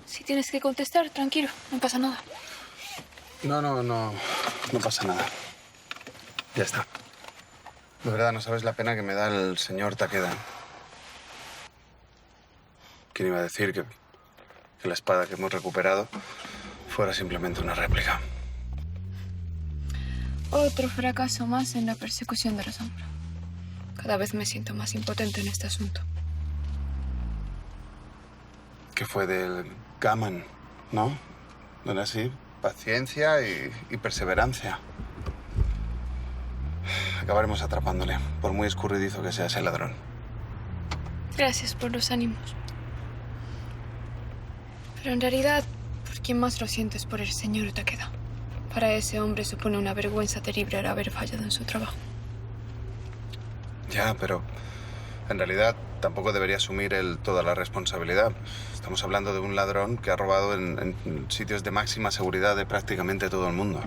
Si tienes que contestar, tranquilo, no pasa nada. No pasa nada. Ya está. De verdad, no sabes la pena que me da el señor Takeda. ¿Quién iba a decir que la espada que hemos recuperado fuera simplemente una réplica? Otro fracaso más en la persecución de la sombra. Cada vez me siento más impotente en este asunto. Que fue del Gaman, ¿no? ¿No era así? Paciencia y perseverancia. Acabaremos atrapándole, por muy escurridizo que sea ese ladrón. Gracias por los ánimos. Pero en realidad, por quien más lo siento es por el señor Takeda. Para ese hombre supone una vergüenza terrible el haber fallado en su trabajo. Ya, pero en realidad tampoco debería asumir él toda la responsabilidad. Estamos hablando de un ladrón que ha robado en sitios de máxima seguridad de prácticamente todo el mundo.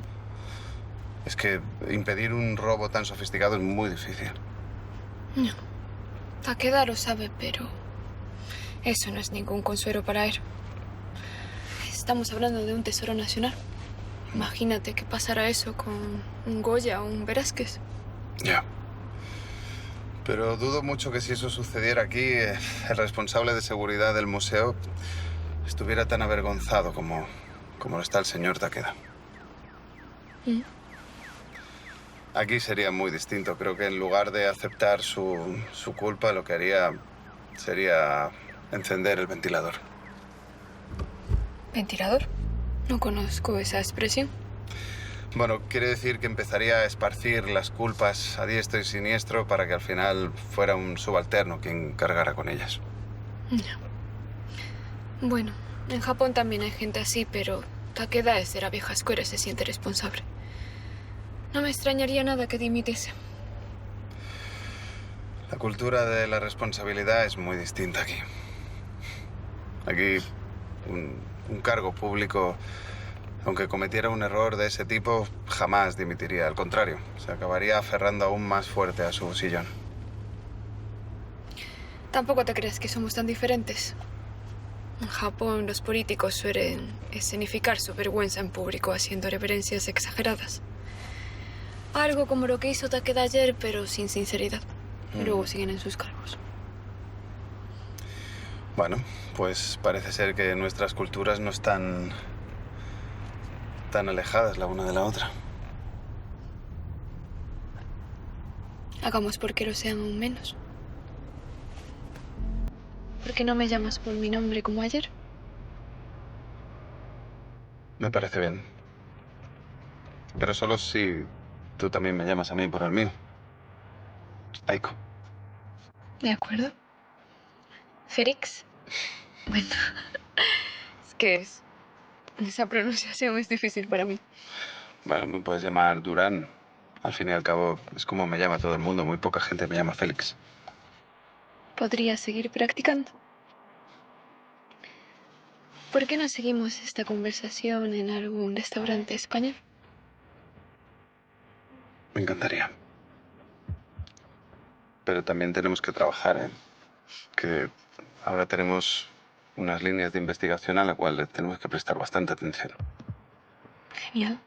Es que impedir un robo tan sofisticado es muy difícil. No. Takeda lo sabe, pero eso no es ningún consuelo para él. Estamos hablando de un tesoro nacional. Imagínate que pasara eso con un Goya o un Velázquez. Ya. Pero dudo mucho que si eso sucediera aquí, el responsable de seguridad del museo estuviera tan avergonzado como lo está el señor Takeda. ¿Mm? Aquí sería muy distinto. Creo que en lugar de aceptar su culpa, lo que haría sería encender el ventilador. ¿Ventilador? No conozco esa expresión. Bueno, quiere decir que empezaría a esparcir las culpas a diestro y siniestro para que al final fuera un subalterno quien cargara con ellas. No. Bueno, en Japón también hay gente así, pero Takeda es de la vieja escuela y se siente responsable. No me extrañaría nada que dimitiese. La cultura de la responsabilidad es muy distinta aquí. Aquí, un cargo público, aunque cometiera un error de ese tipo, jamás dimitiría. Al contrario, se acabaría aferrando aún más fuerte a su sillón. Tampoco te creas que somos tan diferentes. En Japón, los políticos suelen escenificar su vergüenza en público haciendo reverencias exageradas. Algo como lo que hizo Takeda ayer, pero sin sinceridad. Y luego siguen en sus cargos. Bueno, pues parece ser que nuestras culturas no están tan alejadas la una de la otra. Hagamos porque lo sean aún menos. ¿Por qué no me llamas por mi nombre como ayer? Me parece bien. Pero solo si tú también me llamas a mí por el mío. Aiko. De acuerdo. Félix. Bueno, es que esa pronunciación es difícil para mí. Bueno, me puedes llamar Durán. Al fin y al cabo, es como me llama todo el mundo. Muy poca gente me llama Félix. Podría seguir practicando. ¿Por qué no seguimos esta conversación en algún restaurante español? Me encantaría. Pero también tenemos que trabajar, ¿eh? Que ahora tenemos unas líneas de investigación a la cual le tenemos que prestar bastante atención. Genial.